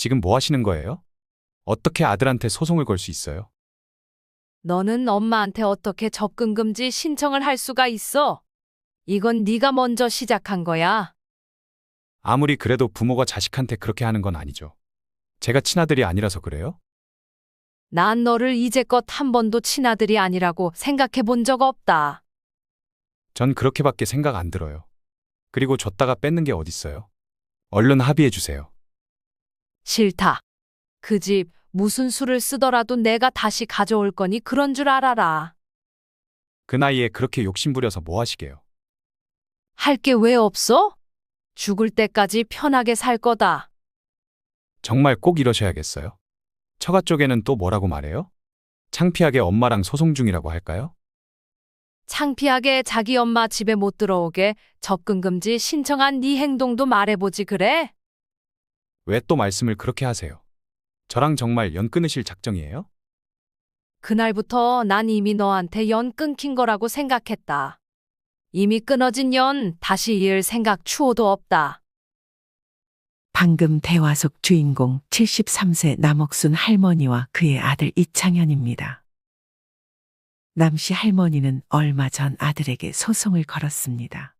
지금 뭐 하시는 거예요? 어떻게 아들한테 소송을 걸 수 있어요? 너는 엄마한테 어떻게 접근 금지 신청을 할 수가 있어? 이건 네가 먼저 시작한 거야. 아무리 그래도 부모가 자식한테 그렇게 하는 건 아니죠. 제가 친아들이 아니라서 그래요? 난 너를 이제껏 한 번도 친아들이 아니라고 생각해 본 적 없다. 전 그렇게밖에 생각 안 들어요. 그리고 줬다가 뺏는 게 어딨어요? 얼른 합의해 주세요. 싫다. 그 집 무슨 수를 쓰더라도 내가 다시 가져올 거니 그런 줄 알아라. 그 나이에 그렇게 욕심부려서 뭐 하시게요? 할 게 왜 없어? 죽을 때까지 편하게 살 거다. 정말 꼭 이러셔야겠어요? 처가 쪽에는 또 뭐라고 말해요? 창피하게 엄마랑 소송 중이라고 할까요? 창피하게 자기 엄마 집에 못 들어오게 접근 금지 신청한 네 행동도 말해보지 그래? 왜 또 말씀을 그렇게 하세요? 저랑 정말 연 끊으실 작정이에요? 그날부터 난 이미 너한테 연 끊긴 거라고 생각했다. 이미 끊어진 연 다시 이을 생각 추호도 없다. 방금 대화 속 주인공 73세 남옥순 할머니와 그의 아들 이창현입니다. 남씨 할머니는 얼마 전 아들에게 소송을 걸었습니다.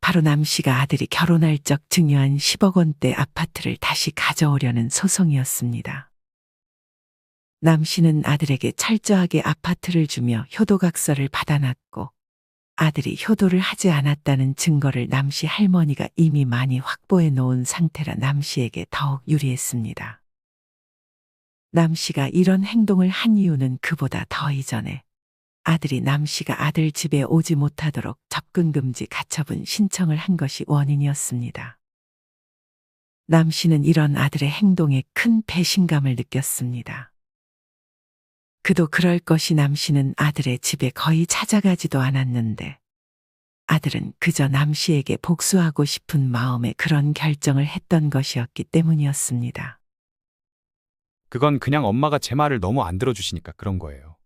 바로 남씨가 아들이 결혼할 적 증여한 10억 원대 아파트를 다시 가져오려는 소송이었습니다. 남씨는 아들에게 철저하게 아파트를 주며 효도각서를 받아놨고 아들이 효도를 하지 않았다는 증거를 남씨 할머니가 이미 많이 확보해 놓은 상태라 남씨에게 더욱 유리했습니다. 남씨가 이런 행동을 한 이유는 그보다 더 이전에 아들이 남씨가 아들 집에 오지 못하도록 접근금지 가처분 신청을 한 것이 원인이었습니다. 남씨는 이런 아들의 행동에 큰 배신감을 느꼈습니다. 그도 그럴 것이 남씨는 아들의 집에 거의 찾아가지도 않았는데 아들은 그저 남씨에게 복수하고 싶은 마음에 그런 결정을 했던 것이었기 때문이었습니다. 그건 그냥 엄마가 제 말을 너무 안 들어주시니까 그런 거예요.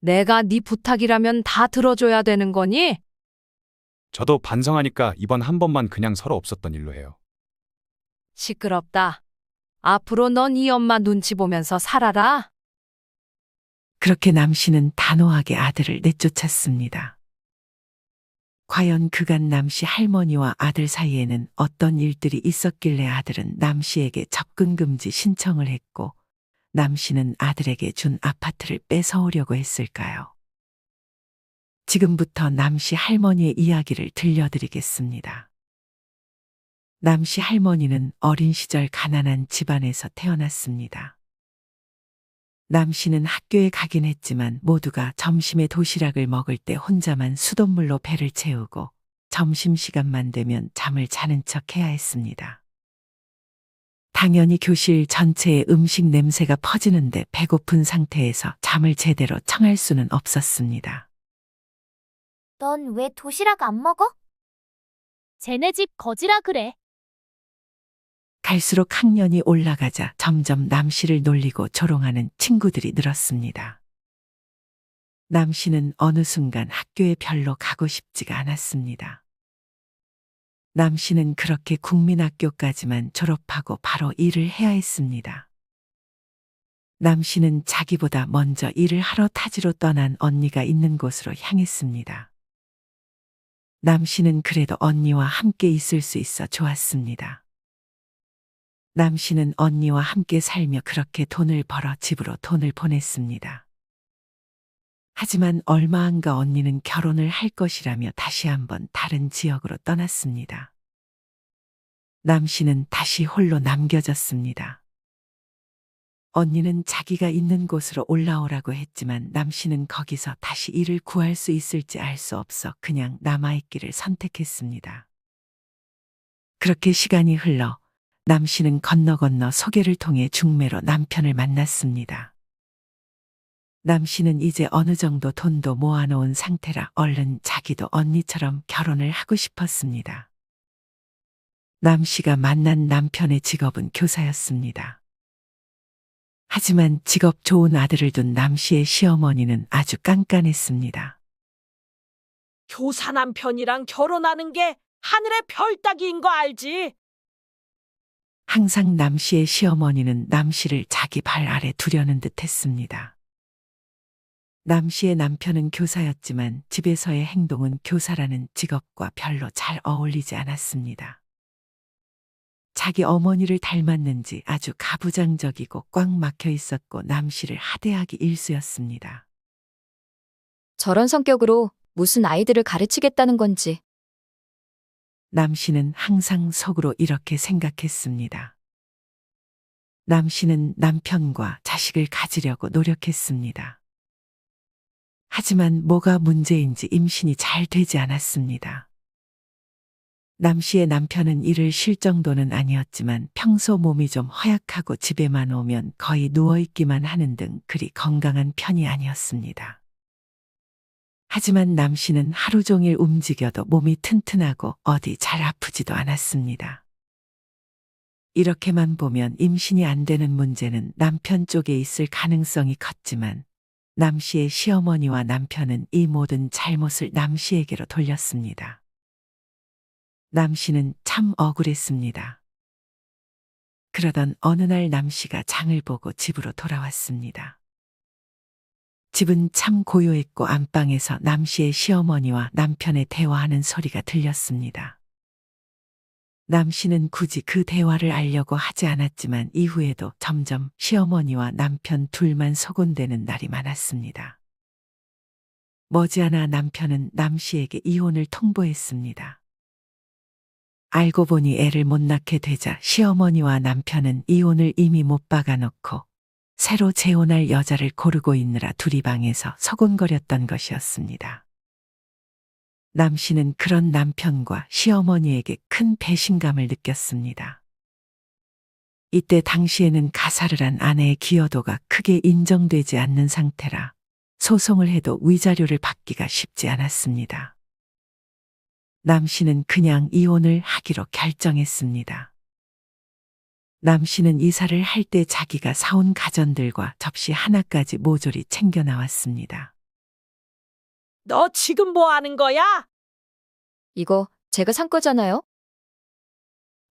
내가 네 부탁이라면 다 들어줘야 되는 거니? 저도 반성하니까 이번 한 번만 그냥 서로 없었던 일로 해요. 시끄럽다. 앞으로 넌 이 엄마 눈치 보면서 살아라. 그렇게 남씨는 단호하게 아들을 내쫓았습니다. 과연 그간 남씨 할머니와 아들 사이에는 어떤 일들이 있었길래 아들은 남씨에게 접근금지 신청을 했고 남씨는 아들에게 준 아파트를 뺏어오려고 했을까요? 지금부터 남씨 할머니의 이야기를 들려드리겠습니다. 남씨 할머니는 어린 시절 가난한 집안에서 태어났습니다. 남씨는 학교에 가긴 했지만 모두가 점심에 도시락을 먹을 때 혼자만 수돗물로 배를 채우고 점심시간만 되면 잠을 자는 척 해야 했습니다. 당연히 교실 전체에 음식 냄새가 퍼지는데 배고픈 상태에서 잠을 제대로 청할 수는 없었습니다. 넌 왜 도시락 안 먹어? 쟤네 집 거지라 그래. 갈수록 학년이 올라가자 점점 남씨를 놀리고 조롱하는 친구들이 늘었습니다. 남씨는 어느 순간 학교에 별로 가고 싶지가 않았습니다. 남씨는 그렇게 국민학교까지만 졸업하고 바로 일을 해야 했습니다. 남씨는 자기보다 먼저 일을 하러 타지로 떠난 언니가 있는 곳으로 향했습니다. 남씨는 그래도 언니와 함께 있을 수 있어 좋았습니다. 남씨는 언니와 함께 살며 그렇게 돈을 벌어 집으로 돈을 보냈습니다. 하지만 얼마 안가 언니는 결혼을 할 것이라며 다시 한번 다른 지역으로 떠났습니다. 남씨는 다시 홀로 남겨졌습니다. 언니는 자기가 있는 곳으로 올라오라고 했지만 남씨는 거기서 다시 일을 구할 수 있을지 알 수 없어 그냥 남아있기를 선택했습니다. 그렇게 시간이 흘러 남씨는 건너 소개를 통해 중매로 남편을 만났습니다. 남씨는 이제 어느 정도 돈도 모아놓은 상태라 얼른 자기도 언니처럼 결혼을 하고 싶었습니다. 남씨가 만난 남편의 직업은 교사였습니다. 하지만 직업 좋은 아들을 둔 남씨의 시어머니는 아주 깐깐했습니다. 교사 남편이랑 결혼하는 게 하늘의 별 따기인 거 알지? 항상 남 씨의 시어머니는 남 씨를 자기 발 아래 두려는 듯 했습니다. 남 씨의 남편은 교사였지만 집에서의 행동은 교사라는 직업과 별로 잘 어울리지 않았습니다. 자기 어머니를 닮았는지 아주 가부장적이고 꽉 막혀 있었고 남 씨를 하대하기 일쑤였습니다. 저런 성격으로 무슨 아이들을 가르치겠다는 건지. 남 씨는 항상 속으로 이렇게 생각했습니다. 남 씨는 남편과 자식을 가지려고 노력했습니다. 하지만 뭐가 문제인지 임신이 잘 되지 않았습니다. 남 씨의 남편은 일을 쉴 정도는 아니었지만 평소 몸이 좀 허약하고 집에만 오면 거의 누워있기만 하는 등 그리 건강한 편이 아니었습니다. 하지만 남 씨는 하루 종일 움직여도 몸이 튼튼하고 어디 잘 아프지도 않았습니다. 이렇게만 보면 임신이 안 되는 문제는 남편 쪽에 있을 가능성이 컸지만 남 씨의 시어머니와 남편은 이 모든 잘못을 남 씨에게로 돌렸습니다. 남 씨는 참 억울했습니다. 그러던 어느 날 남 씨가 장을 보고 집으로 돌아왔습니다. 집은 참 고요했고 안방에서 남 씨의 시어머니와 남편의 대화하는 소리가 들렸습니다. 남 씨는 굳이 그 대화를 알려고 하지 않았지만 이후에도 점점 시어머니와 남편 둘만 소곤대는 날이 많았습니다. 머지않아 남편은 남 씨에게 이혼을 통보했습니다. 알고 보니 애를 못 낳게 되자 시어머니와 남편은 이혼을 이미 못 박아놓고 새로 재혼할 여자를 고르고 있느라 둘이 방에서 서곤거렸던 것이었습니다. 남 씨는 그런 남편과 시어머니에게 큰 배신감을 느꼈습니다. 이때 당시에는 가사를 한 아내의 기여도가 크게 인정되지 않는 상태라 소송을 해도 위자료를 받기가 쉽지 않았습니다. 남 씨는 그냥 이혼을 하기로 결정했습니다. 남 씨는 이사를 할 때 자기가 사온 가전들과 접시 하나까지 모조리 챙겨 나왔습니다. 너 지금 뭐 하는 거야? 이거 제가 산 거잖아요?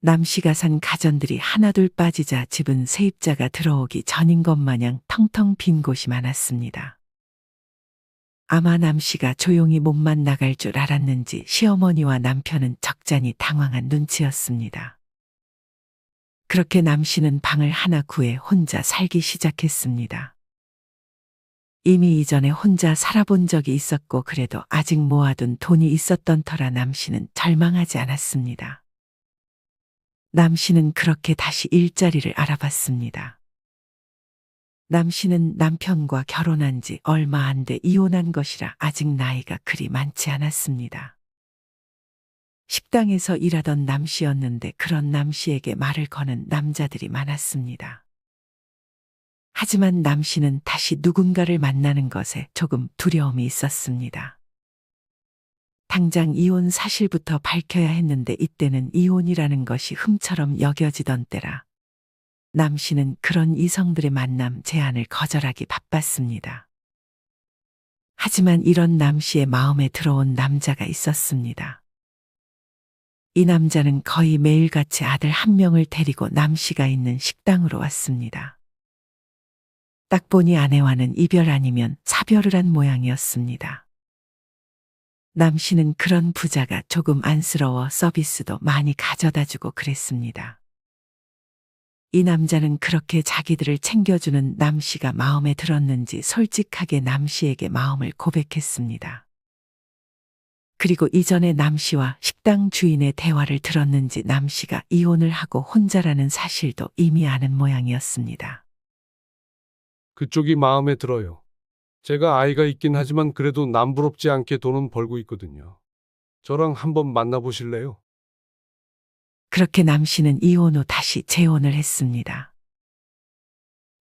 남 씨가 산 가전들이 하나둘 빠지자 집은 세입자가 들어오기 전인 것 마냥 텅텅 빈 곳이 많았습니다. 아마 남 씨가 조용히 몸만 나갈 줄 알았는지 시어머니와 남편은 적잖이 당황한 눈치였습니다. 그렇게 남 씨는 방을 하나 구해 혼자 살기 시작했습니다. 이미 이전에 혼자 살아본 적이 있었고 그래도 아직 모아둔 돈이 있었던 터라 남 씨는 절망하지 않았습니다. 남 씨는 그렇게 다시 일자리를 알아봤습니다. 남 씨는 남편과 결혼한 지 얼마 안 돼 이혼한 것이라 아직 나이가 그리 많지 않았습니다. 식당에서 일하던 남 씨였는데 그런 남 씨에게 말을 거는 남자들이 많았습니다. 하지만 남 씨는 다시 누군가를 만나는 것에 조금 두려움이 있었습니다. 당장 이혼 사실부터 밝혀야 했는데 이때는 이혼이라는 것이 흠처럼 여겨지던 때라 남 씨는 그런 이성들의 만남 제안을 거절하기 바빴습니다. 하지만 이런 남 씨의 마음에 들어온 남자가 있었습니다. 이 남자는 거의 매일같이 아들 한 명을 데리고 남 씨가 있는 식당으로 왔습니다. 딱 보니 아내와는 이별 아니면 사별을 한 모양이었습니다. 남 씨는 그런 부자가 조금 안쓰러워 서비스도 많이 가져다주고 그랬습니다. 이 남자는 그렇게 자기들을 챙겨주는 남 씨가 마음에 들었는지 솔직하게 남 씨에게 마음을 고백했습니다. 그리고 이전에 남 씨와 식당 주인의 대화를 들었는지 남 씨가 이혼을 하고 혼자라는 사실도 이미 아는 모양이었습니다. 그쪽이 마음에 들어요. 제가 아이가 있긴 하지만 그래도 남부럽지 않게 돈은 벌고 있거든요. 저랑 한번 만나보실래요? 그렇게 남 씨는 이혼 후 다시 재혼을 했습니다.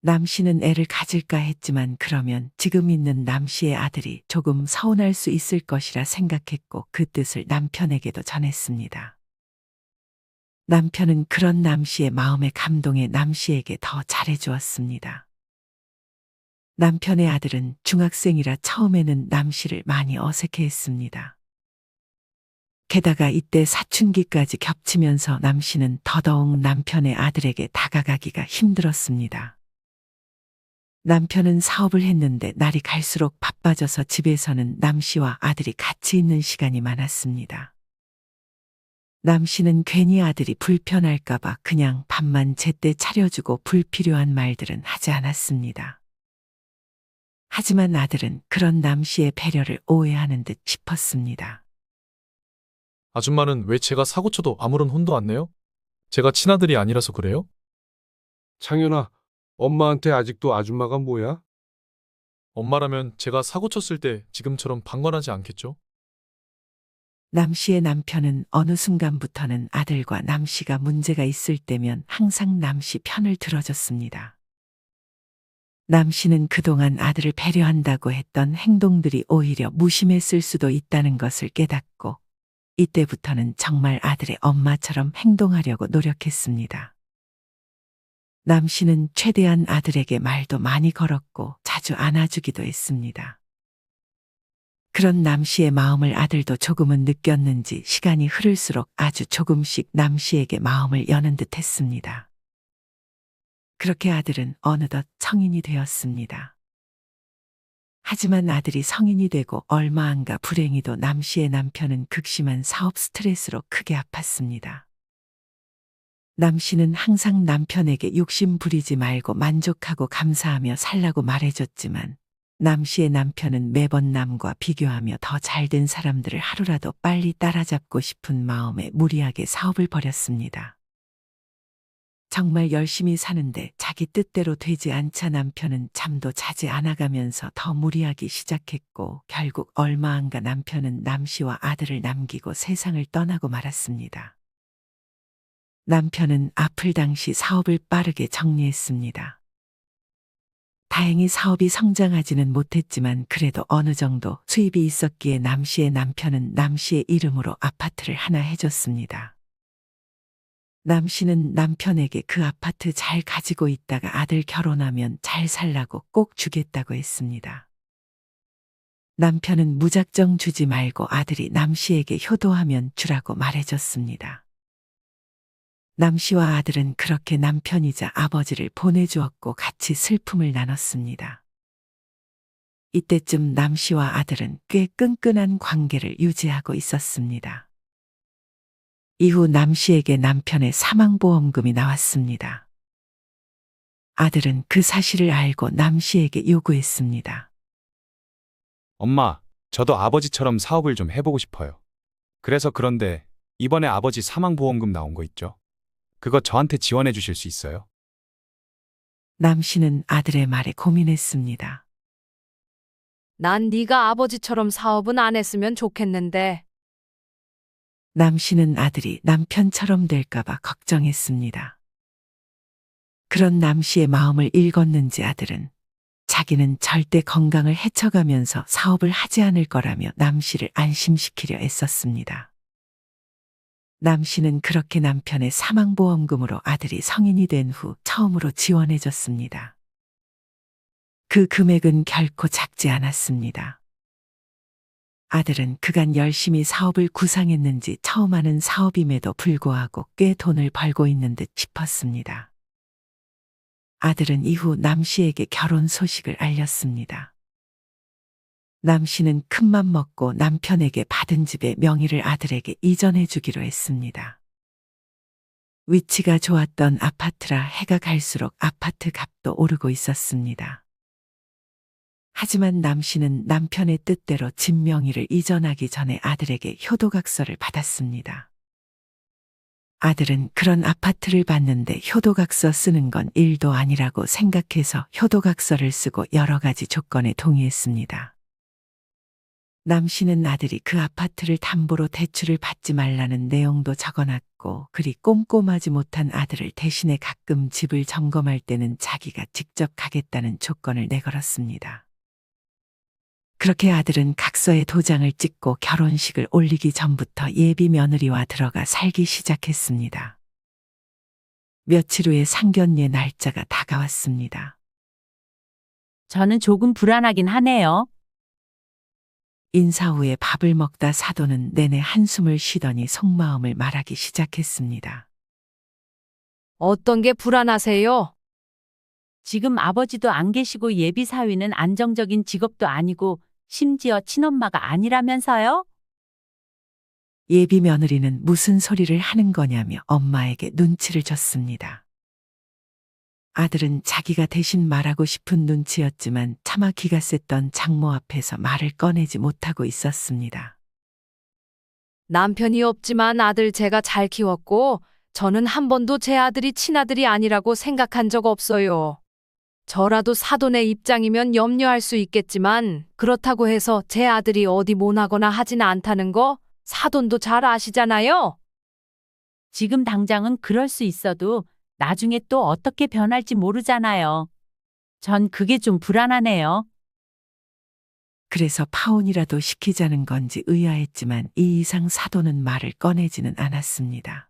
남 씨는 애를 가질까 했지만 그러면 지금 있는 남 씨의 아들이 조금 서운할 수 있을 것이라 생각했고 그 뜻을 남편에게도 전했습니다. 남편은 그런 남 씨의 마음에 감동해 남 씨에게 더 잘해주었습니다. 남편의 아들은 중학생이라 처음에는 남 씨를 많이 어색해했습니다. 게다가 이때 사춘기까지 겹치면서 남 씨는 더더욱 남편의 아들에게 다가가기가 힘들었습니다. 남편은 사업을 했는데 날이 갈수록 바빠져서 집에서는 남 씨와 아들이 같이 있는 시간이 많았습니다. 남 씨는 괜히 아들이 불편할까봐 그냥 밥만 제때 차려주고 불필요한 말들은 하지 않았습니다. 하지만 아들은 그런 남 씨의 배려를 오해하는 듯 싶었습니다. 아줌마는 왜 제가 사고 쳐도 아무런 혼도 안 내요? 제가 친아들이 아니라서 그래요? 창현아, 엄마한테 아직도 아줌마가 뭐야? 엄마라면 제가 사고 쳤을 때 지금처럼 방관하지 않겠죠? 남 씨의 남편은 어느 순간부터는 아들과 남 씨가 문제가 있을 때면 항상 남 씨 편을 들어줬습니다. 남 씨는 그동안 아들을 배려한다고 했던 행동들이 오히려 무심했을 수도 있다는 것을 깨닫고 이때부터는 정말 아들의 엄마처럼 행동하려고 노력했습니다. 남 씨는 최대한 아들에게 말도 많이 걸었고 자주 안아주기도 했습니다. 그런 남 씨의 마음을 아들도 조금은 느꼈는지 시간이 흐를수록 아주 조금씩 남 씨에게 마음을 여는 듯 했습니다. 그렇게 아들은 어느덧 성인이 되었습니다. 하지만 아들이 성인이 되고 얼마 안가 불행히도 남 씨의 남편은 극심한 사업 스트레스로 크게 아팠습니다. 남 씨는 항상 남편에게 욕심 부리지 말고 만족하고 감사하며 살라고 말해줬지만 남 씨의 남편은 매번 남과 비교하며 더 잘된 사람들을 하루라도 빨리 따라잡고 싶은 마음에 무리하게 사업을 벌였습니다. 정말 열심히 사는데 자기 뜻대로 되지 않자 남편은 잠도 자지 않아가면서 더 무리하기 시작했고 결국 얼마 안가 남편은 남 씨와 아들을 남기고 세상을 떠나고 말았습니다. 남편은 아플 당시 사업을 빠르게 정리했습니다. 다행히 사업이 성장하지는 못했지만 그래도 어느 정도 수입이 있었기에 남 씨의 남편은 남 씨의 이름으로 아파트를 하나 해줬습니다. 남 씨는 남편에게 그 아파트 잘 가지고 있다가 아들 결혼하면 잘 살라고 꼭 주겠다고 했습니다. 남편은 무작정 주지 말고 아들이 남 씨에게 효도하면 주라고 말해줬습니다. 남 씨와 아들은 그렇게 남편이자 아버지를 보내주었고 같이 슬픔을 나눴습니다. 이때쯤 남 씨와 아들은 꽤 끈끈한 관계를 유지하고 있었습니다. 이후 남 씨에게 남편의 사망보험금이 나왔습니다. 아들은 그 사실을 알고 남 씨에게 요구했습니다. 엄마, 저도 아버지처럼 사업을 좀 해보고 싶어요. 그래서 그런데 이번에 아버지 사망보험금 나온 거 있죠? 그거 저한테 지원해 주실 수 있어요? 남 씨는 아들의 말에 고민했습니다. 난 네가 아버지처럼 사업은 안 했으면 좋겠는데. 남 씨는 아들이 남편처럼 될까봐 걱정했습니다. 그런 남 씨의 마음을 읽었는지 아들은 자기는 절대 건강을 해쳐가면서 사업을 하지 않을 거라며 남 씨를 안심시키려 애썼습니다. 남 씨는 그렇게 남편의 사망보험금으로 아들이 성인이 된 후 처음으로 지원해줬습니다. 그 금액은 결코 작지 않았습니다. 아들은 그간 열심히 사업을 구상했는지 처음 하는 사업임에도 불구하고 꽤 돈을 벌고 있는 듯 싶었습니다. 아들은 이후 남 씨에게 결혼 소식을 알렸습니다. 남 씨는 큰맘 먹고 남편에게 받은 집의 명의를 아들에게 이전해 주기로 했습니다. 위치가 좋았던 아파트라 해가 갈수록 아파트 값도 오르고 있었습니다. 하지만 남 씨는 남편의 뜻대로 집 명의를 이전하기 전에 아들에게 효도각서를 받았습니다. 아들은 그런 아파트를 봤는데 효도각서 쓰는 건 일도 아니라고 생각해서 효도각서를 쓰고 여러 가지 조건에 동의했습니다. 남 씨는 아들이 그 아파트를 담보로 대출을 받지 말라는 내용도 적어놨고 그리 꼼꼼하지 못한 아들을 대신에 가끔 집을 점검할 때는 자기가 직접 가겠다는 조건을 내걸었습니다. 그렇게 아들은 각서에 도장을 찍고 결혼식을 올리기 전부터 예비 며느리와 들어가 살기 시작했습니다. 며칠 후에 상견례 날짜가 다가왔습니다. 저는 조금 불안하긴 하네요. 인사 후에 밥을 먹다 사돈은 내내 한숨을 쉬더니 속마음을 말하기 시작했습니다. 어떤 게 불안하세요? 지금 아버지도 안 계시고 예비 사위는 안정적인 직업도 아니고 심지어 친엄마가 아니라면서요? 예비 며느리는 무슨 소리를 하는 거냐며 엄마에게 눈치를 줬습니다. 아들은 자기가 대신 말하고 싶은 눈치였지만 차마 기가 셌던 장모 앞에서 말을 꺼내지 못하고 있었습니다. 남편이 없지만 아들 제가 잘 키웠고 저는 한 번도 제 아들이 친아들이 아니라고 생각한 적 없어요. 저라도 사돈의 입장이면 염려할 수 있겠지만 그렇다고 해서 제 아들이 어디 못하거나 하진 않다는 거 사돈도 잘 아시잖아요. 지금 당장은 그럴 수 있어도 나중에 또 어떻게 변할지 모르잖아요. 전 그게 좀 불안하네요. 그래서 파혼이라도 시키자는 건지 의아했지만 이 이상 사돈은 말을 꺼내지는 않았습니다.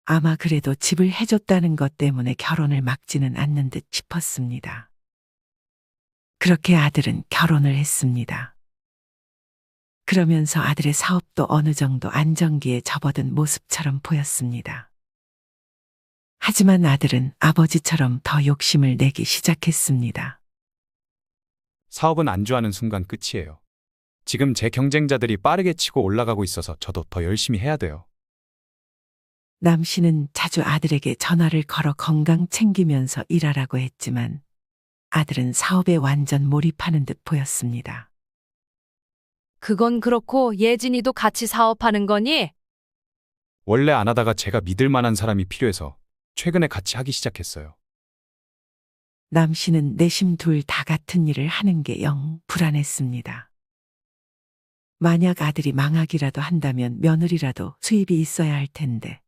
아마 그래도 집을 해줬다는 것 때문에 결혼을 막지는 않는 듯 싶었습니다. 그렇게 아들은 결혼을 했습니다. 그러면서 아들의 사업도 어느 정도 안정기에 접어든 모습처럼 보였습니다. 하지만 아들은 아버지처럼 더 욕심을 내기 시작했습니다. 사업은 안주하는 순간 끝이에요. 지금 제 경쟁자들이 빠르게 치고 올라가고 있어서 저도 더 열심히 해야 돼요. 남 씨는 자주 아들에게 전화를 걸어 건강 챙기면서 일하라고 했지만 아들은 사업에 완전 몰입하는 듯 보였습니다. 그건 그렇고 예진이도 같이 사업하는 거니? 원래 안 하다가 제가 믿을 만한 사람이 필요해서 최근에 같이 하기 시작했어요. 남 씨는 내심 둘 다 같은 일을 하는 게 영 불안했습니다. 만약 아들이 망하기라도 한다면 며느리라도 수입이 있어야 할 텐데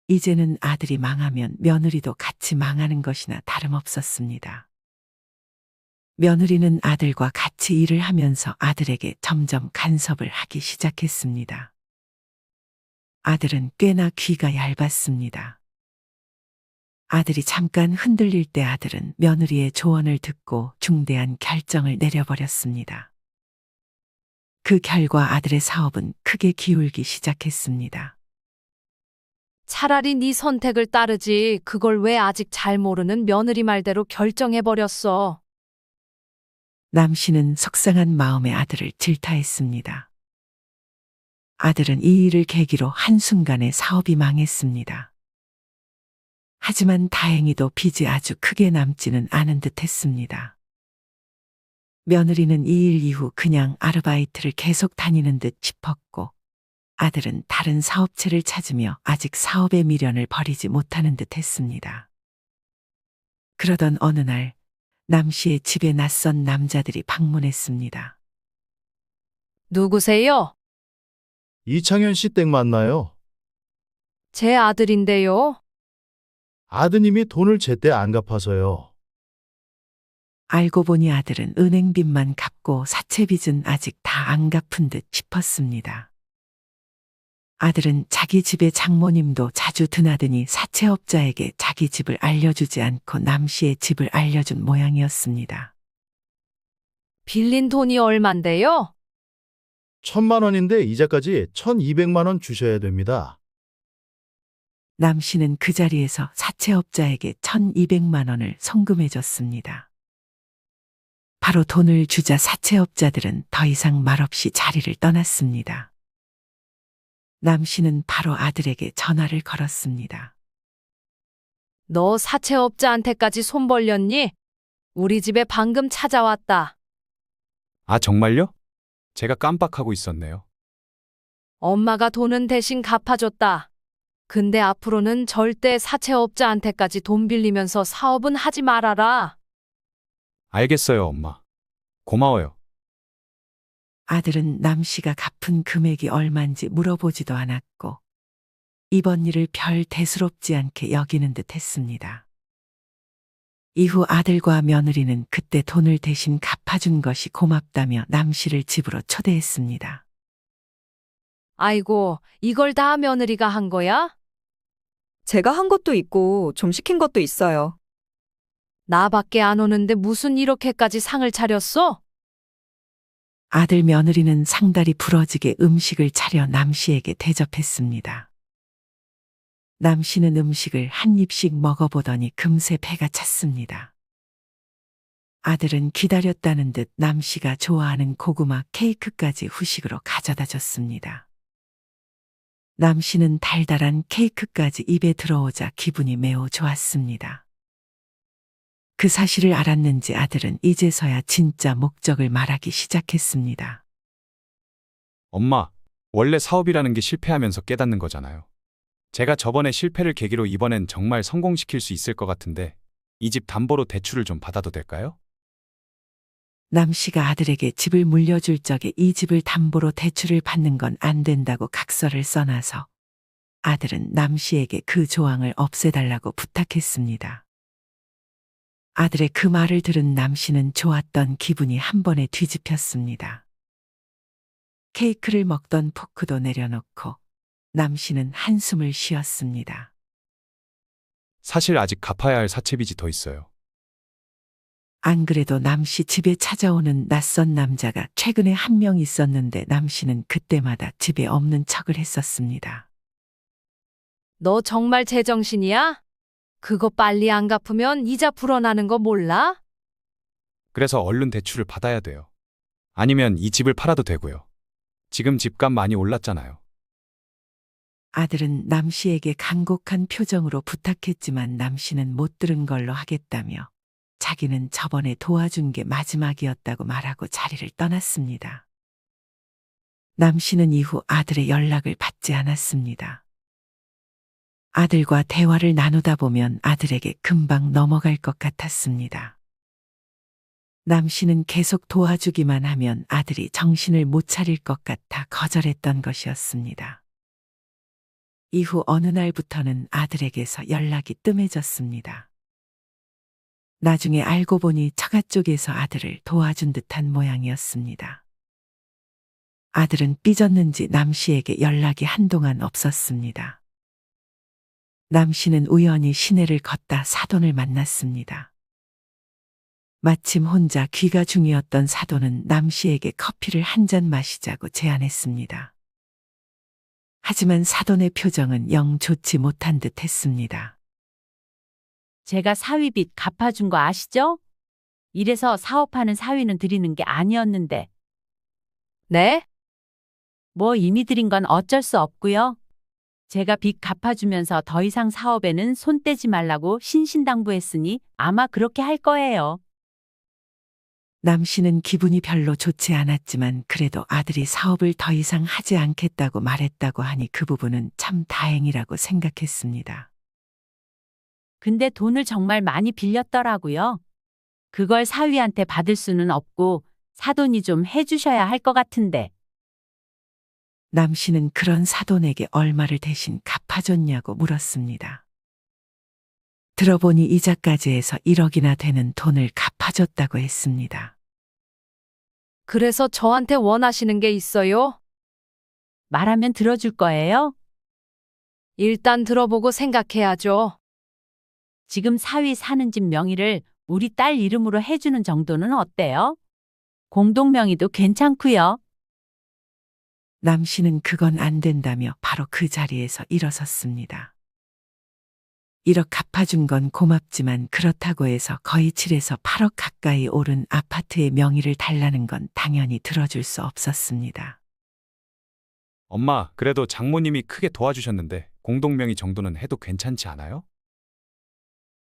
이제는 아들이 망하면 며느리도 같이 망하는 것이나 다름없었습니다. 며느리는 아들과 같이 일을 하면서 아들에게 점점 간섭을 하기 시작했습니다. 아들은 꽤나 귀가 얇았습니다. 아들이 잠깐 흔들릴 때 아들은 며느리의 조언을 듣고 중대한 결정을 내려버렸습니다. 그 결과 아들의 사업은 크게 기울기 시작했습니다. 차라리 네 선택을 따르지 그걸 왜 아직 잘 모르는 며느리 말대로 결정해버렸어. 남 씨는 속상한 마음에 아들을 질타했습니다. 아들은 이 일을 계기로 한순간에 사업이 망했습니다. 하지만 다행히도 빚이 아주 크게 남지는 않은 듯 했습니다. 며느리는 이 일 이후 그냥 아르바이트를 계속 다니는 듯 싶었고 아들은 다른 사업체를 찾으며 아직 사업의 미련을 버리지 못하는 듯 했습니다. 그러던 어느 날 남 씨의 집에 낯선 남자들이 방문했습니다. 누구세요? 이창현 씨 댁 맞나요? 제 아들인데요. 아드님이 돈을 제때 안 갚아서요. 알고 보니 아들은 은행빚만 갚고 사채빚은 아직 다 안 갚은 듯 싶었습니다. 아들은 자기 집의 장모님도 자주 드나드니 사채업자에게 자기 집을 알려주지 않고 남 씨의 집을 알려준 모양이었습니다. 빌린 돈이 얼만데요? 1,000만 원인데 이자까지 1,200만 원 주셔야 됩니다. 남 씨는 그 자리에서 사채업자에게 1,200만 원을 송금해 줬습니다. 바로 돈을 주자 사채업자들은 더 이상 말없이 자리를 떠났습니다. 남 씨는 바로 아들에게 전화를 걸었습니다. 너 사채업자한테까지 손 벌렸니? 우리 집에 방금 찾아왔다. 아, 정말요? 제가 깜빡하고 있었네요. 엄마가 돈은 대신 갚아줬다. 근데 앞으로는 절대 사채업자한테까지 돈 빌리면서 사업은 하지 말아라. 알겠어요, 엄마. 고마워요. 아들은 남 씨가 갚은 금액이 얼만지 물어보지도 않았고 이번 일을 별 대수롭지 않게 여기는 듯 했습니다. 이후 아들과 며느리는 그때 돈을 대신 갚아준 것이 고맙다며 남 씨를 집으로 초대했습니다. 아이고, 이걸 다 며느리가 한 거야? 제가 한 것도 있고 좀 시킨 것도 있어요. 나밖에 안 오는데 무슨 이렇게까지 상을 차렸어? 아들 며느리는 상다리 부러지게 음식을 차려 남 씨에게 대접했습니다. 남 씨는 음식을 한 입씩 먹어보더니 금세 배가 찼습니다. 아들은 기다렸다는 듯 남 씨가 좋아하는 고구마 케이크까지 후식으로 가져다 줬습니다. 남 씨는 달달한 케이크까지 입에 들어오자 기분이 매우 좋았습니다. 그 사실을 알았는지 아들은 이제서야 진짜 목적을 말하기 시작했습니다. 엄마, 원래 사업이라는 게 실패하면서 깨닫는 거잖아요. 제가 저번에 실패를 계기로 이번엔 정말 성공시킬 수 있을 것 같은데 이 집 담보로 대출을 좀 받아도 될까요? 남 씨가 아들에게 집을 물려줄 적에 이 집을 담보로 대출을 받는 건 안 된다고 각서를 써놔서 아들은 남 씨에게 그 조항을 없애달라고 부탁했습니다. 아들의 그 말을 들은 남 씨는 좋았던 기분이 한 번에 뒤집혔습니다. 케이크를 먹던 포크도 내려놓고 남 씨는 한숨을 쉬었습니다. 사실 아직 갚아야 할 사채빚이 더 있어요. 안 그래도 남 씨 집에 찾아오는 낯선 남자가 최근에 한 명 있었는데 남 씨는 그때마다 집에 없는 척을 했었습니다. 너 정말 제정신이야? 그거 빨리 안 갚으면 이자 불어나는 거 몰라? 그래서 얼른 대출을 받아야 돼요. 아니면 이 집을 팔아도 되고요. 지금 집값 많이 올랐잖아요. 아들은 남 씨에게 간곡한 표정으로 부탁했지만 남 씨는 못 들은 걸로 하겠다며 자기는 저번에 도와준 게 마지막이었다고 말하고 자리를 떠났습니다. 남 씨는 이후 아들의 연락을 받지 않았습니다. 아들과 대화를 나누다 보면 아들에게 금방 넘어갈 것 같았습니다. 남 씨는 계속 도와주기만 하면 아들이 정신을 못 차릴 것 같아 거절했던 것이었습니다. 이후 어느 날부터는 아들에게서 연락이 뜸해졌습니다. 나중에 알고 보니 처가 쪽에서 아들을 도와준 듯한 모양이었습니다. 아들은 삐졌는지 남 씨에게 연락이 한동안 없었습니다. 남 씨는 우연히 시내를 걷다 사돈을 만났습니다. 마침 혼자 귀가 중이었던 사돈은 남 씨에게 커피를 한 잔 마시자고 제안했습니다. 하지만 사돈의 표정은 영 좋지 못한 듯 했습니다. 제가 사위빚 갚아준 거 아시죠? 이래서 사업하는 사위는 드리는 게 아니었는데. 네? 뭐 이미 드린 건 어쩔 수 없고요. 제가 빚 갚아주면서 더 이상 사업에는 손 떼지 말라고 신신당부했으니 아마 그렇게 할 거예요. 남 씨는 기분이 별로 좋지 않았지만 그래도 아들이 사업을 더 이상 하지 않겠다고 말했다고 하니 그 부분은 참 다행이라고 생각했습니다. 근데 돈을 정말 많이 빌렸더라고요. 그걸 사위한테 받을 수는 없고 사돈이 좀 해주셔야 할 것 같은데. 남 씨는 그런 사돈에게 얼마를 대신 갚아줬냐고 물었습니다. 들어보니 이자까지 해서 1억이나 되는 돈을 갚아줬다고 했습니다. 그래서 저한테 원하시는 게 있어요? 말하면 들어줄 거예요? 일단 들어보고 생각해야죠. 지금 사위 사는 집 명의를 우리 딸 이름으로 해주는 정도는 어때요? 공동명의도 괜찮고요. 남 씨는 그건 안 된다며 바로 그 자리에서 일어섰습니다. 1억 갚아준 건 고맙지만 그렇다고 해서 거의 7에서 8억 가까이 오른 아파트의 명의를 달라는 건 당연히 들어줄 수 없었습니다. 엄마, 그래도 장모님이 크게 도와주셨는데 공동명의 정도는 해도 괜찮지 않아요?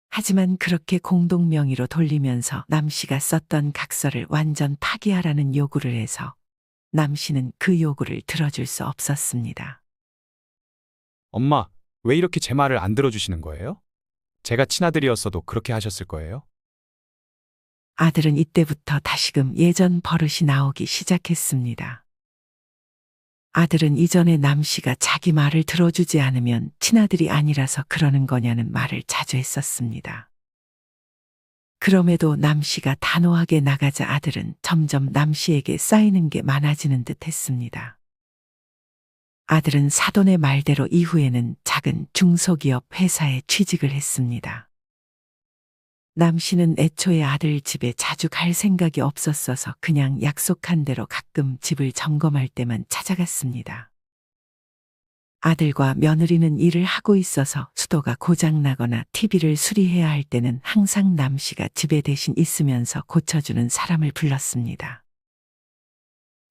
하지만 그렇게 공동명의로 돌리면서 남 씨가 썼던 각서를 완전 파기하라는 요구를 해서 남 씨는 그 요구를 들어줄 수 없었습니다. 엄마, 왜 이렇게 제 말을 안 들어주시는 거예요? 제가 친아들이었어도 그렇게 하셨을 거예요? 아들은 이때부터 다시금 예전 버릇이 나오기 시작했습니다. 아들은 이전에 남 씨가 자기 말을 들어주지 않으면 친아들이 아니라서 그러는 거냐는 말을 자주 했었습니다. 그럼에도 남 씨가 단호하게 나가자 아들은 점점 남 씨에게 쌓이는 게 많아지는 듯 했습니다. 아들은 사돈의 말대로 이후에는 작은 중소기업 회사에 취직을 했습니다. 남 씨는 애초에 아들 집에 자주 갈 생각이 없었어서 그냥 약속한 대로 가끔 집을 점검할 때만 찾아갔습니다. 아들과 며느리는 일을 하고 있어서 수도가 고장나거나 TV를 수리해야 할 때는 항상 남 씨가 집에 대신 있으면서 고쳐주는 사람을 불렀습니다.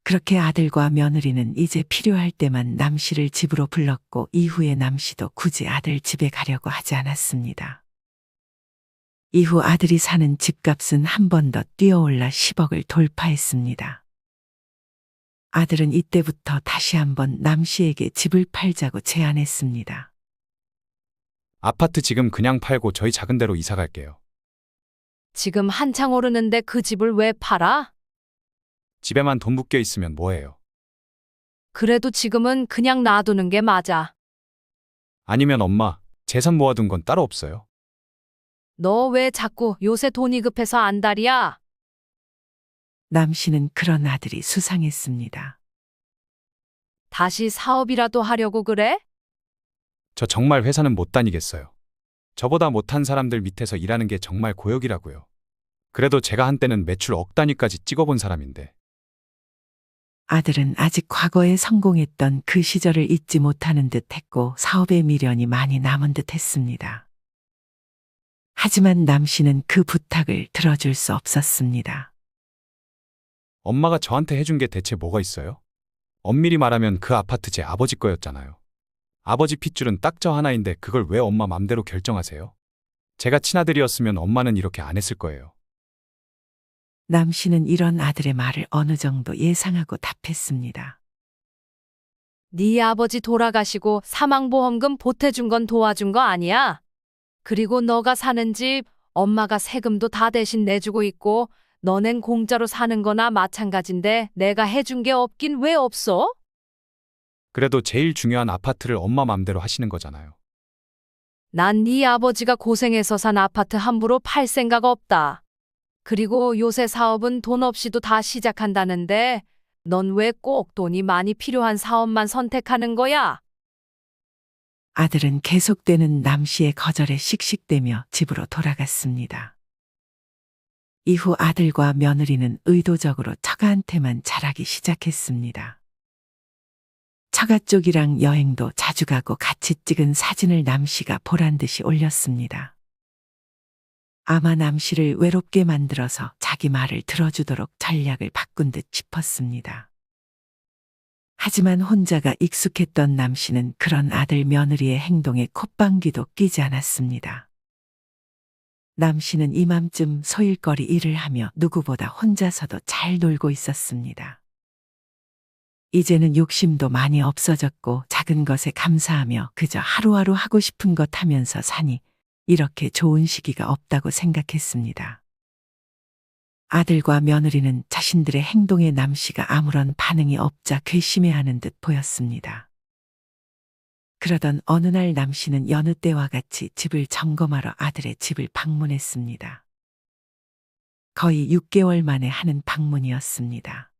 그렇게 아들과 며느리는 이제 필요할 때만 남 씨를 집으로 불렀고 이후에 남 씨도 굳이 아들 집에 가려고 하지 않았습니다. 이후 아들이 사는 집값은 한 번 더 뛰어올라 10억을 돌파했습니다. 아들은 이때부터 다시 한번 남 씨에게 집을 팔자고 제안했습니다. 아파트 지금 그냥 팔고 저희 작은 데로 이사 갈게요. 지금 한창 오르는데 그 집을 왜 팔아? 집에만 돈 묶여 있으면 뭐해요? 그래도 지금은 그냥 놔두는 게 맞아. 아니면 엄마, 재산 모아둔 건 따로 없어요? 너 왜 자꾸 요새 돈이 급해서 안달이야? 남 씨는 그런 아들이 수상했습니다. 다시 사업이라도 하려고 그래? 저 정말 회사는 못 다니겠어요. 저보다 못한 사람들 밑에서 일하는 게 정말 고역이라고요. 그래도 제가 한때는 매출 억 단위까지 찍어본 사람인데. 아들은 아직 과거에 성공했던 그 시절을 잊지 못하는 듯 했고 사업의 미련이 많이 남은 듯 했습니다. 하지만 남 씨는 그 부탁을 들어줄 수 없었습니다. 엄마가 저한테 해준 게 대체 뭐가 있어요? 엄밀히 말하면 그 아파트 제 아버지 거였잖아요. 아버지 핏줄은 딱 저 하나인데 그걸 왜 엄마 맘대로 결정하세요? 제가 친아들이었으면 엄마는 이렇게 안 했을 거예요. 남 씨는 이런 아들의 말을 어느 정도 예상하고 답했습니다. 네 아버지 돌아가시고 사망보험금 보태준 건 도와준 거 아니야? 그리고 너가 사는 집 엄마가 세금도 다 대신 내주고 있고 너넨 공짜로 사는 거나 마찬가지인데 내가 해준 게 없긴 왜 없어? 그래도 제일 중요한 아파트를 엄마 맘대로 하시는 거잖아요. 난 네 아버지가 고생해서 산 아파트 함부로 팔 생각 없다. 그리고 요새 사업은 돈 없이도 다 시작한다는데 넌 왜 꼭 돈이 많이 필요한 사업만 선택하는 거야? 아들은 계속되는 남 씨의 거절에 씩씩대며 집으로 돌아갔습니다. 이후 아들과 며느리는 의도적으로 처가한테만 잘하기 시작했습니다. 처가 쪽이랑 여행도 자주 가고 같이 찍은 사진을 남 씨가 보란 듯이 올렸습니다. 아마 남 씨를 외롭게 만들어서 자기 말을 들어주도록 전략을 바꾼 듯 싶었습니다. 하지만 혼자가 익숙했던 남 씨는 그런 아들 며느리의 행동에 콧방귀도 끼지 않았습니다. 남 씨는 이맘쯤 소일거리 일을 하며 누구보다 혼자서도 잘 놀고 있었습니다. 이제는 욕심도 많이 없어졌고 작은 것에 감사하며 그저 하루하루 하고 싶은 것 하면서 사니 이렇게 좋은 시기가 없다고 생각했습니다. 아들과 며느리는 자신들의 행동에 남 씨가 아무런 반응이 없자 괘씸해하는 듯 보였습니다. 그러던 어느 날 남 씨는 여느 때와 같이 집을 점검하러 아들의 집을 방문했습니다. 거의 6개월 만에 하는 방문이었습니다.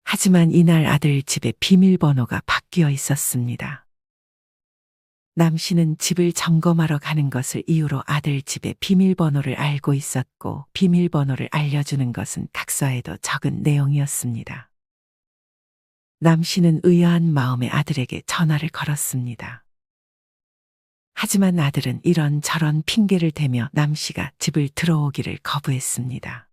하지만 이날 아들 집에 비밀번호가 바뀌어 있었습니다. 남 씨는 집을 점검하러 가는 것을 이유로 아들 집의 비밀번호를 알고 있었고 비밀번호를 알려주는 것은 각서에도 적은 내용이었습니다. 남 씨는 의아한 마음에 아들에게 전화를 걸었습니다. 하지만 아들은 이런저런 핑계를 대며 남 씨가 집을 들어오기를 거부했습니다.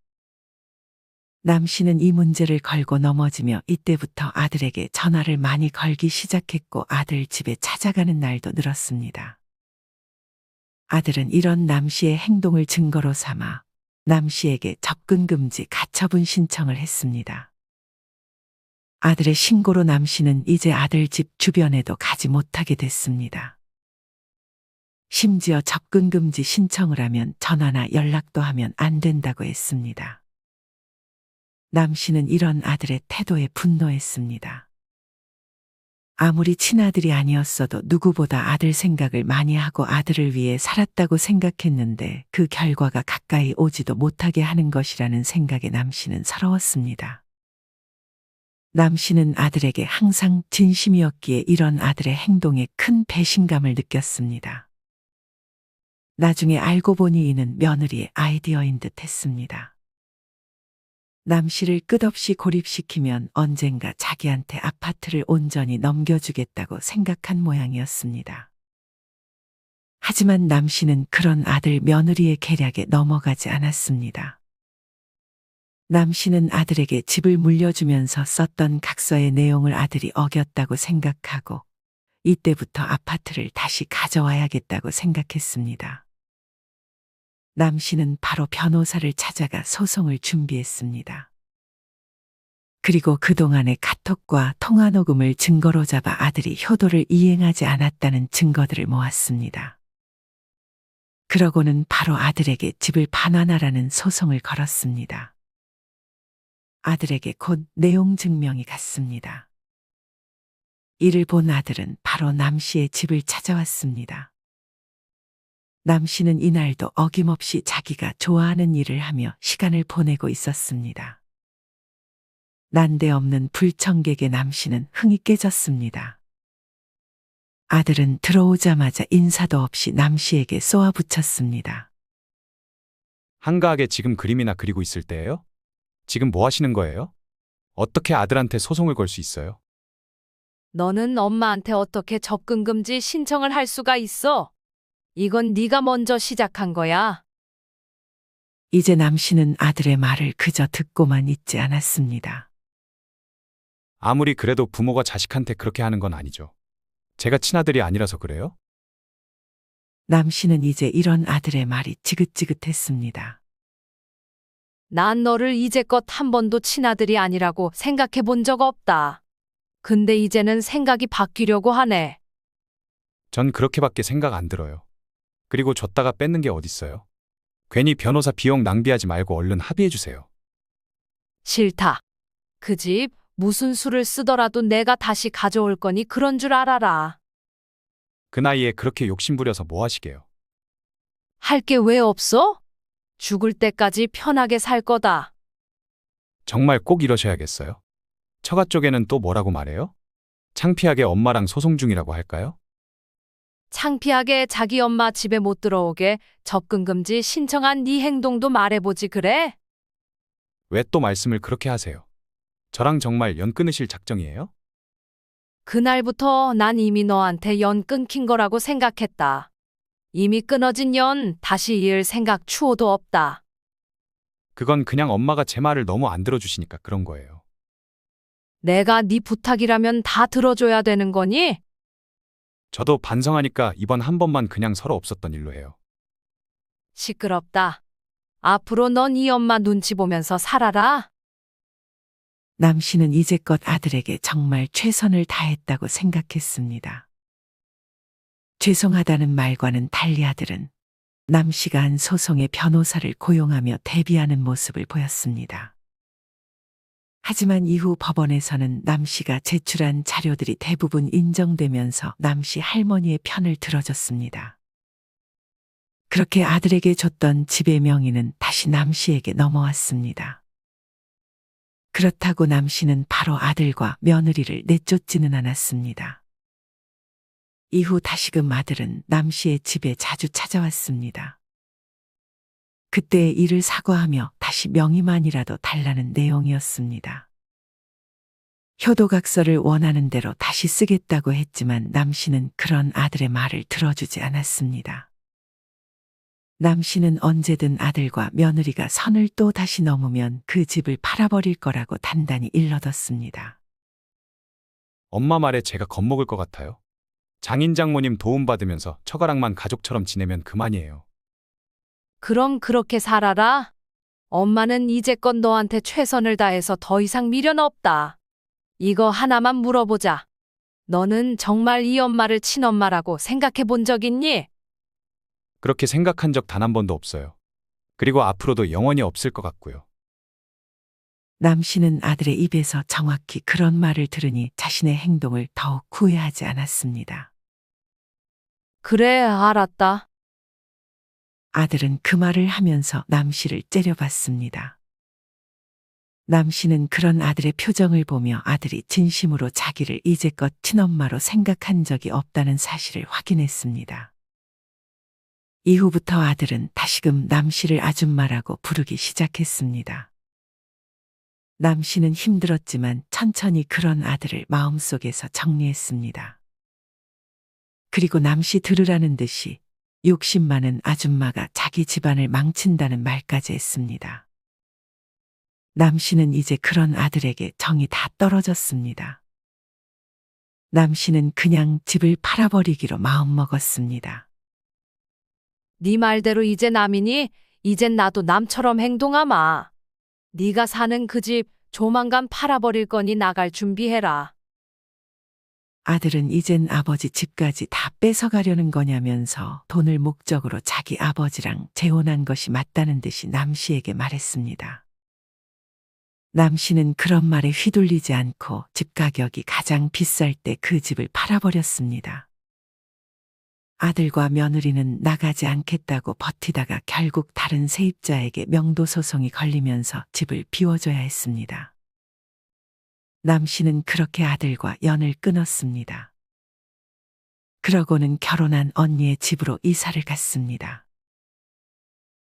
남 씨는 이 문제를 걸고 넘어지며 이때부터 아들에게 전화를 많이 걸기 시작했고 아들 집에 찾아가는 날도 늘었습니다. 아들은 이런 남 씨의 행동을 증거로 삼아 남 씨에게 접근금지 가처분 신청을 했습니다. 아들의 신고로 남 씨는 이제 아들 집 주변에도 가지 못하게 됐습니다. 심지어 접근금지 신청을 하면 전화나 연락도 하면 안 된다고 했습니다. 남 씨는 이런 아들의 태도에 분노했습니다. 아무리 친아들이 아니었어도 누구보다 아들 생각을 많이 하고 아들을 위해 살았다고 생각했는데 그 결과가 가까이 오지도 못하게 하는 것이라는 생각에 남 씨는 서러웠습니다. 남 씨는 아들에게 항상 진심이었기에 이런 아들의 행동에 큰 배신감을 느꼈습니다. 나중에 알고 보니 이는 며느리의 아이디어인 듯 했습니다. 남 씨를 끝없이 고립시키면 언젠가 자기한테 아파트를 온전히 넘겨주겠다고 생각한 모양이었습니다. 하지만 남 씨는 그런 아들 며느리의 계략에 넘어가지 않았습니다. 남 씨는 아들에게 집을 물려주면서 썼던 각서의 내용을 아들이 어겼다고 생각하고 이때부터 아파트를 다시 가져와야겠다고 생각했습니다. 남 씨는 바로 변호사를 찾아가 소송을 준비했습니다. 그리고 그동안의 카톡과 통화 녹음을 증거로 잡아 아들이 효도를 이행하지 않았다는 증거들을 모았습니다. 그러고는 바로 아들에게 집을 반환하라는 소송을 걸었습니다. 아들에게 곧 내용 증명이 갔습니다. 이를 본 아들은 바로 남 씨의 집을 찾아왔습니다. 남 씨는 이날도 어김없이 자기가 좋아하는 일을 하며 시간을 보내고 있었습니다. 난데없는 불청객의 남 씨는 흥이 깨졌습니다. 아들은 들어오자마자 인사도 없이 남 씨에게 쏘아붙였습니다. 한가하게 지금 그림이나 그리고 있을 때예요? 지금 뭐 하시는 거예요? 어떻게 아들한테 소송을 걸 수 있어요? 너는 엄마한테 어떻게 접근 금지 신청을 할 수가 있어? 이건 네가 먼저 시작한 거야. 이제 남 씨는 아들의 말을 그저 듣고만 있지 않았습니다. 아무리 그래도 부모가 자식한테 그렇게 하는 건 아니죠. 제가 친아들이 아니라서 그래요? 남 씨는 이제 이런 아들의 말이 지긋지긋했습니다. 난 너를 이제껏 한 번도 친아들이 아니라고 생각해 본 적 없다. 근데 이제는 생각이 바뀌려고 하네. 전 그렇게밖에 생각 안 들어요. 그리고 줬다가 뺏는 게 어딨어요? 괜히 변호사 비용 낭비하지 말고 얼른 합의해 주세요. 싫다. 그 집 무슨 수를 쓰더라도 내가 다시 가져올 거니 그런 줄 알아라. 그 나이에 그렇게 욕심부려서 뭐 하시게요? 할 게 왜 없어? 죽을 때까지 편하게 살 거다. 정말 꼭 이러셔야겠어요? 처가 쪽에는 또 뭐라고 말해요? 창피하게 엄마랑 소송 중이라고 할까요? 창피하게 자기 엄마 집에 못 들어오게 접근 금지 신청한 네 행동도 말해보지 그래? 왜 또 말씀을 그렇게 하세요? 저랑 정말 연 끊으실 작정이에요? 그날부터 난 이미 너한테 연 끊긴 거라고 생각했다. 이미 끊어진 연 다시 이을 생각 추호도 없다. 그건 그냥 엄마가 제 말을 너무 안 들어주시니까 그런 거예요. 내가 네 부탁이라면 다 들어줘야 되는 거니? 저도 반성하니까 이번 한 번만 그냥 서로 없었던 일로 해요. 시끄럽다. 앞으로 넌 이 엄마 눈치 보면서 살아라. 남 씨는 이제껏 아들에게 정말 최선을 다했다고 생각했습니다. 죄송하다는 말과는 달리 아들은 남 씨가 한 소송의 변호사를 고용하며 대비하는 모습을 보였습니다. 하지만 이후 법원에서는 남 씨가 제출한 자료들이 대부분 인정되면서 남 씨 할머니의 편을 들어줬습니다. 그렇게 아들에게 줬던 집의 명의는 다시 남 씨에게 넘어왔습니다. 그렇다고 남 씨는 바로 아들과 며느리를 내쫓지는 않았습니다. 이후 다시금 아들은 남 씨의 집에 자주 찾아왔습니다. 그때의 일을 사과하며 다시 명의만이라도 달라는 내용이었습니다. 효도각서를 원하는 대로 다시 쓰겠다고 했지만 남 씨는 그런 아들의 말을 들어주지 않았습니다. 남 씨는 언제든 아들과 며느리가 선을 또 다시 넘으면 그 집을 팔아버릴 거라고 단단히 일러뒀습니다. 엄마 말에 제가 겁먹을 것 같아요. 장인 장모님 도움받으면서 처가랑만 가족처럼 지내면 그만이에요. 그럼 그렇게 살아라. 엄마는 이제껏 너한테 최선을 다해서 더 이상 미련 없다. 이거 하나만 물어보자. 너는 정말 이 엄마를 친엄마라고 생각해 본 적 있니? 그렇게 생각한 적 단 한 번도 없어요. 그리고 앞으로도 영원히 없을 것 같고요. 남 씨는 아들의 입에서 정확히 그런 말을 들으니 자신의 행동을 더욱 후회하지 않았습니다. 그래, 알았다. 아들은 그 말을 하면서 남 씨를 째려봤습니다. 남 씨는 그런 아들의 표정을 보며 아들이 진심으로 자기를 이제껏 친엄마로 생각한 적이 없다는 사실을 확인했습니다. 이후부터 아들은 다시금 남 씨를 아줌마라고 부르기 시작했습니다. 남 씨는 힘들었지만 천천히 그런 아들을 마음속에서 정리했습니다. 그리고 남 씨 들으라는 듯이 욕심 많은 아줌마가 자기 집안을 망친다는 말까지 했습니다. 남 씨는 이제 그런 아들에게 정이 다 떨어졌습니다. 남 씨는 그냥 집을 팔아버리기로 마음먹었습니다. 네 말대로 이제 남이니 이젠 나도 남처럼 행동하마. 네가 사는 그 집 조만간 팔아버릴 거니 나갈 준비해라. 아들은 이젠 아버지 집까지 다 뺏어가려는 거냐면서 돈을 목적으로 자기 아버지랑 재혼한 것이 맞다는 듯이 남 씨에게 말했습니다. 남 씨는 그런 말에 휘둘리지 않고 집 가격이 가장 비쌀 때 그 집을 팔아버렸습니다. 아들과 며느리는 나가지 않겠다고 버티다가 결국 다른 세입자에게 명도소송이 걸리면서 집을 비워줘야 했습니다. 남 씨는 그렇게 아들과 연을 끊었습니다. 그러고는 결혼한 언니의 집으로 이사를 갔습니다.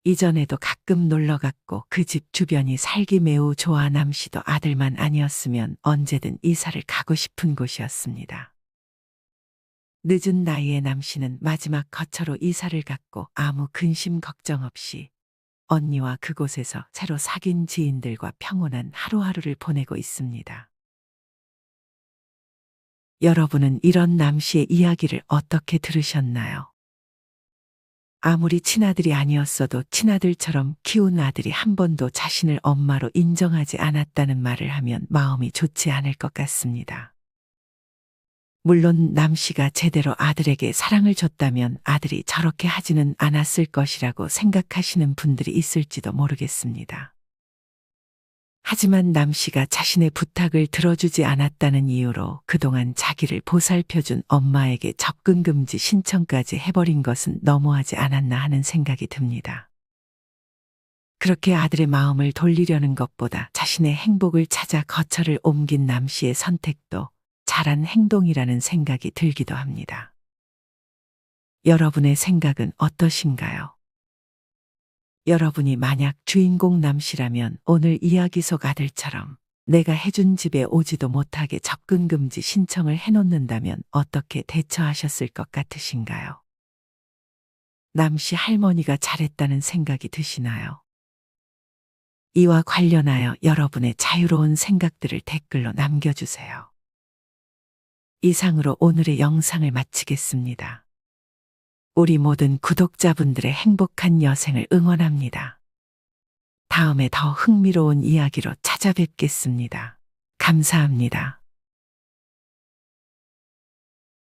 이전에도 가끔 놀러 갔고 그 집 주변이 살기 매우 좋아 남 씨도 아들만 아니었으면 언제든 이사를 가고 싶은 곳이었습니다. 늦은 나이에 남 씨는 마지막 거처로 이사를 갔고 아무 근심 걱정 없이 언니와 그곳에서 새로 사귄 지인들과 평온한 하루하루를 보내고 있습니다. 여러분은 이런 남 씨의 이야기를 어떻게 들으셨나요? 아무리 친아들이 아니었어도 친아들처럼 키운 아들이 한 번도 자신을 엄마로 인정하지 않았다는 말을 하면 마음이 좋지 않을 것 같습니다. 물론 남 씨가 제대로 아들에게 사랑을 줬다면 아들이 저렇게 하지는 않았을 것이라고 생각하시는 분들이 있을지도 모르겠습니다. 하지만 남 씨가 자신의 부탁을 들어주지 않았다는 이유로 그동안 자기를 보살펴준 엄마에게 접근 금지 신청까지 해버린 것은 너무하지 않았나 하는 생각이 듭니다. 그렇게 아들의 마음을 돌리려는 것보다 자신의 행복을 찾아 거처를 옮긴 남 씨의 선택도 잘한 행동이라는 생각이 들기도 합니다. 여러분의 생각은 어떠신가요? 여러분이 만약 주인공 남 씨라면 오늘 이야기 속 아들처럼 내가 해준 집에 오지도 못하게 접근 금지 신청을 해놓는다면 어떻게 대처하셨을 것 같으신가요? 남 씨 할머니가 잘했다는 생각이 드시나요? 이와 관련하여 여러분의 자유로운 생각들을 댓글로 남겨주세요. 이상으로 오늘의 영상을 마치겠습니다. 우리 모든 구독자분들의 행복한 여생을 응원합니다. 다음에 더 흥미로운 이야기로 찾아뵙겠습니다. 감사합니다.